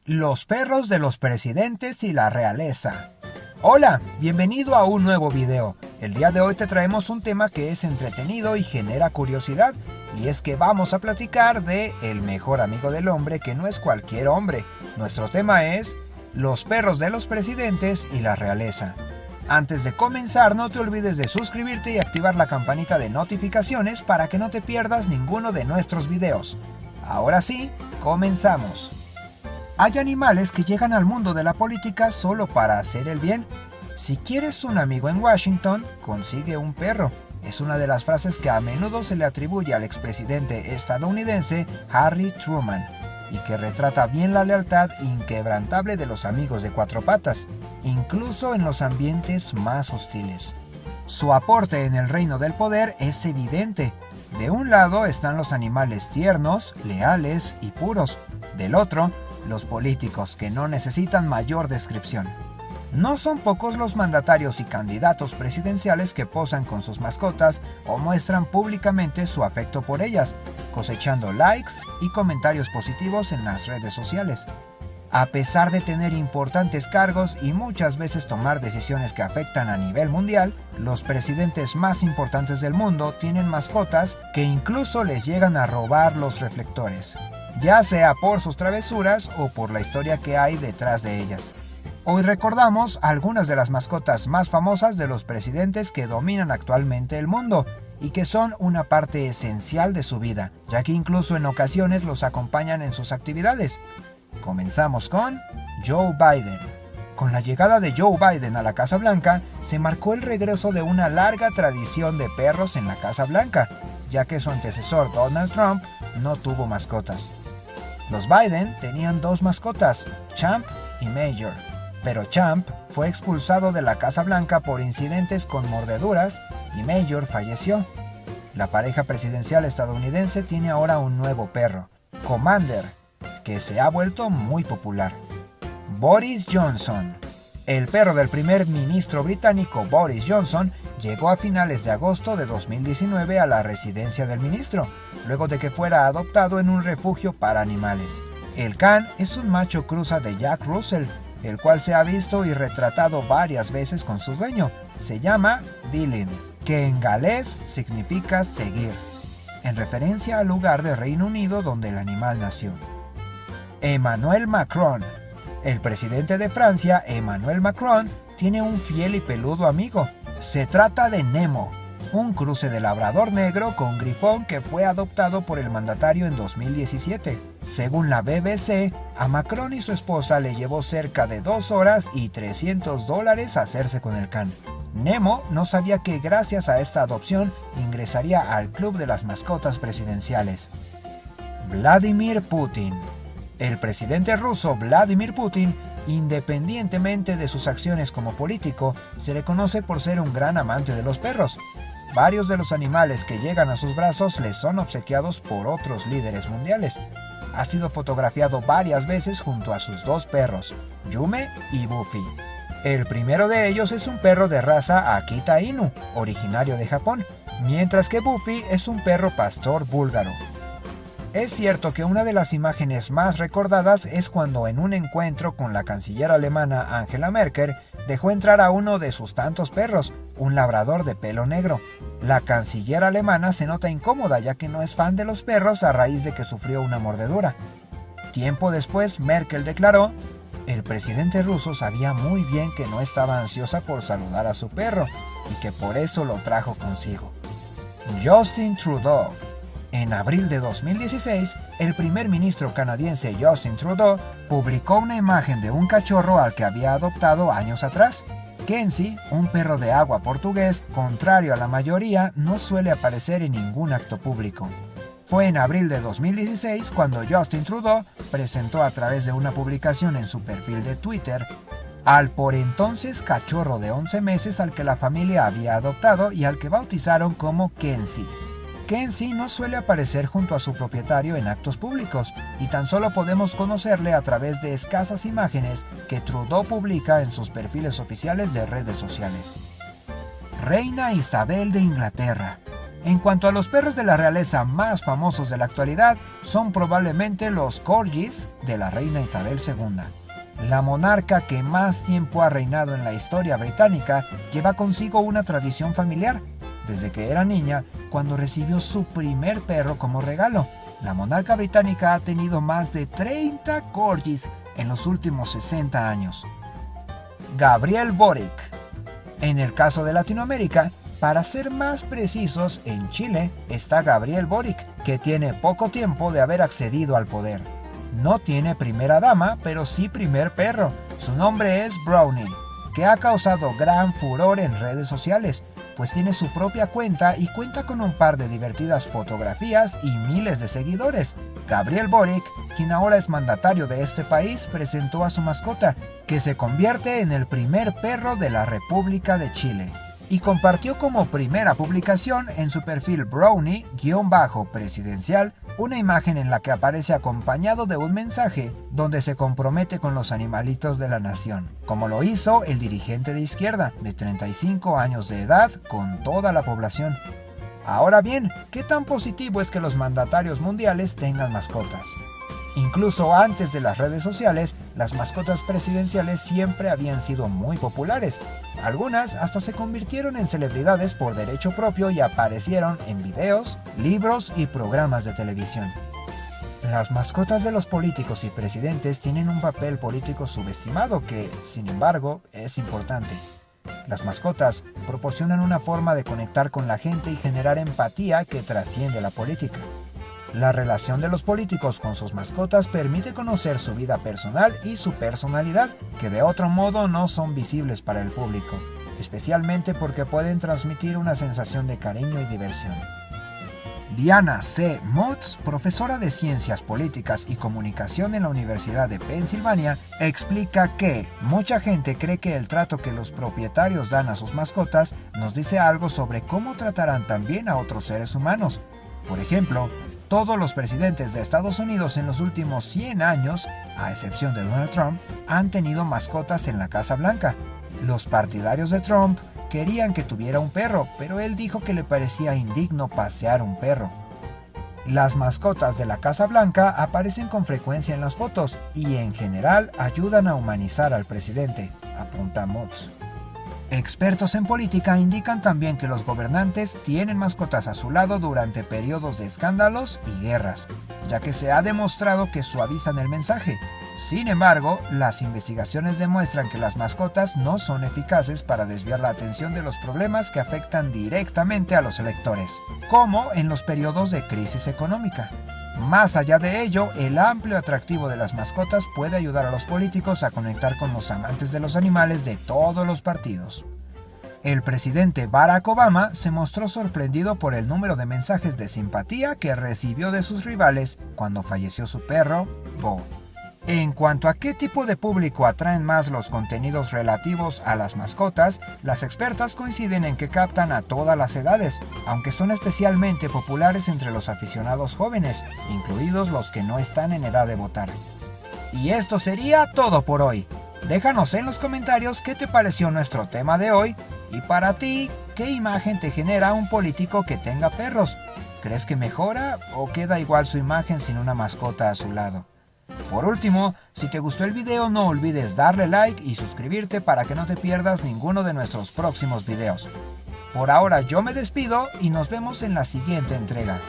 Los perros de los presidentes y la realeza. Hola, bienvenido a un nuevo video. El día de hoy te traemos un tema que es entretenido y genera curiosidad, y es que vamos a platicar de el mejor amigo del hombre que no es cualquier hombre. Nuestro tema es los perros de los presidentes y la realeza. Antes de comenzar, no te olvides de suscribirte y activar la campanita de notificaciones para que no te pierdas ninguno de nuestros videos. Ahora sí, comenzamos. Hay animales que llegan al mundo de la política solo para hacer el bien. Si quieres un amigo en Washington, consigue un perro. Es una de las frases que a menudo se le atribuye al expresidente estadounidense Harry Truman, y que retrata bien la lealtad inquebrantable de los amigos de cuatro patas, incluso en los ambientes más hostiles. Su aporte en el reino del poder es evidente. De un lado están los animales tiernos, leales y puros. Del otro, los políticos, que no necesitan mayor descripción. No son pocos los mandatarios y candidatos presidenciales que posan con sus mascotas o muestran públicamente su afecto por ellas, cosechando likes y comentarios positivos en las redes sociales. A pesar de tener importantes cargos y muchas veces tomar decisiones que afectan a nivel mundial, los presidentes más importantes del mundo tienen mascotas que incluso les llegan a robar los reflectores, ya sea por sus travesuras o por la historia que hay detrás de ellas. Hoy recordamos algunas de las mascotas más famosas de los presidentes que dominan actualmente el mundo y que son una parte esencial de su vida, ya que incluso en ocasiones los acompañan en sus actividades. Comenzamos con Joe Biden. Con la llegada de Joe Biden a la Casa Blanca, se marcó el regreso de una larga tradición de perros en la Casa Blanca, ya que su antecesor Donald Trump no tuvo mascotas. Los Biden tenían dos mascotas, Champ y Major, pero Champ fue expulsado de la Casa Blanca por incidentes con mordeduras y Major falleció. La pareja presidencial estadounidense tiene ahora un nuevo perro, Commander, que se ha vuelto muy popular. Boris Johnson. El perro del primer ministro británico Boris Johnson llegó a finales de agosto de 2019 a la residencia del ministro, luego de que fuera adoptado en un refugio para animales. El can es un macho cruza de Jack Russell, el cual se ha visto y retratado varias veces con su dueño. Se llama Dylan, que en galés significa seguir, en referencia al lugar de Reino Unido donde el animal nació. Emmanuel Macron. El presidente de Francia, Emmanuel Macron, tiene un fiel y peludo amigo. Se trata de Nemo, un cruce de labrador negro con grifón que fue adoptado por el mandatario en 2017. Según la BBC, a Macron y su esposa le llevó cerca de 2 horas y $300 hacerse con el can. Nemo no sabía que gracias a esta adopción ingresaría al club de las mascotas presidenciales. Vladimir Putin. El presidente ruso Vladimir Putin, independientemente de sus acciones como político, se le conoce por ser un gran amante de los perros. Varios de los animales que llegan a sus brazos le son obsequiados por otros líderes mundiales. Ha sido fotografiado varias veces junto a sus dos perros, Yume y Buffy. El primero de ellos es un perro de raza Akita Inu, originario de Japón, mientras que Buffy es un perro pastor búlgaro. Es cierto que una de las imágenes más recordadas es cuando en un encuentro con la canciller alemana Angela Merkel dejó entrar a uno de sus tantos perros, un labrador de pelo negro. La canciller alemana se nota incómoda ya que no es fan de los perros a raíz de que sufrió una mordedura. Tiempo después, Merkel declaró: el presidente ruso sabía muy bien que no estaba ansiosa por saludar a su perro y que por eso lo trajo consigo. Justin Trudeau. En abril de 2016, el primer ministro canadiense Justin Trudeau publicó una imagen de un cachorro al que había adoptado años atrás. Kenzie, un perro de agua portugués, contrario a la mayoría, no suele aparecer en ningún acto público. Fue en abril de 2016 cuando Justin Trudeau presentó a través de una publicación en su perfil de Twitter al por entonces cachorro de 11 meses al que la familia había adoptado y al que bautizaron como Kenzie. Kenzie no suele aparecer junto a su propietario en actos públicos y tan solo podemos conocerle a través de escasas imágenes que Trudeau publica en sus perfiles oficiales de redes sociales. Reina Isabel de Inglaterra. En cuanto a los perros de la realeza más famosos de la actualidad, son probablemente los corgis de la reina Isabel II. La monarca que más tiempo ha reinado en la historia británica lleva consigo una tradición familiar, desde que era niña, cuando recibió su primer perro como regalo. La monarca británica ha tenido más de 30 corgis en los últimos 60 años. Gabriel Boric. En el caso de Latinoamérica, para ser más precisos, en Chile está Gabriel Boric, que tiene poco tiempo de haber accedido al poder. No tiene primera dama, pero sí primer perro. Su nombre es Brownie, que ha causado gran furor en redes sociales, pues tiene su propia cuenta y cuenta con un par de divertidas fotografías y miles de seguidores. Gabriel Boric, quien ahora es mandatario de este país, presentó a su mascota, que se convierte en el primer perro de la República de Chile, y compartió como primera publicación en su perfil Brownie-presidencial una imagen en la que aparece acompañado de un mensaje donde se compromete con los animalitos de la nación, como lo hizo el dirigente de izquierda de 35 años de edad con toda la población. Ahora bien, ¿qué tan positivo es que los mandatarios mundiales tengan mascotas? Incluso antes de las redes sociales, las mascotas presidenciales siempre habían sido muy populares. Algunas hasta se convirtieron en celebridades por derecho propio y aparecieron en videos, libros y programas de televisión. Las mascotas de los políticos y presidentes tienen un papel político subestimado que, sin embargo, es importante. Las mascotas proporcionan una forma de conectar con la gente y generar empatía que trasciende la política. La relación de los políticos con sus mascotas permite conocer su vida personal y su personalidad, que de otro modo no son visibles para el público, especialmente porque pueden transmitir una sensación de cariño y diversión. Diana C. Mutz, profesora de Ciencias Políticas y Comunicación en la Universidad de Pensilvania, explica que mucha gente cree que el trato que los propietarios dan a sus mascotas nos dice algo sobre cómo tratarán también a otros seres humanos. Por ejemplo, todos los presidentes de Estados Unidos en los últimos 100 años, a excepción de Donald Trump, han tenido mascotas en la Casa Blanca. Los partidarios de Trump querían que tuviera un perro, pero él dijo que le parecía indigno pasear un perro. Las mascotas de la Casa Blanca aparecen con frecuencia en las fotos y en general ayudan a humanizar al presidente, apunta Mutz. Expertos en política indican también que los gobernantes tienen mascotas a su lado durante periodos de escándalos y guerras, ya que se ha demostrado que suavizan el mensaje. Sin embargo, las investigaciones demuestran que las mascotas no son eficaces para desviar la atención de los problemas que afectan directamente a los electores, como en los periodos de crisis económica. Más allá de ello, el amplio atractivo de las mascotas puede ayudar a los políticos a conectar con los amantes de los animales de todos los partidos. El presidente Barack Obama se mostró sorprendido por el número de mensajes de simpatía que recibió de sus rivales cuando falleció su perro, Bo. En cuanto a qué tipo de público atraen más los contenidos relativos a las mascotas, las expertas coinciden en que captan a todas las edades, aunque son especialmente populares entre los aficionados jóvenes, incluidos los que no están en edad de votar. Y esto sería todo por hoy. Déjanos en los comentarios qué te pareció nuestro tema de hoy y para ti, ¿qué imagen te genera un político que tenga perros? ¿Crees que mejora o queda igual su imagen sin una mascota a su lado? Por último, si te gustó el video no olvides darle like y suscribirte para que no te pierdas ninguno de nuestros próximos videos. Por ahora yo me despido y nos vemos en la siguiente entrega.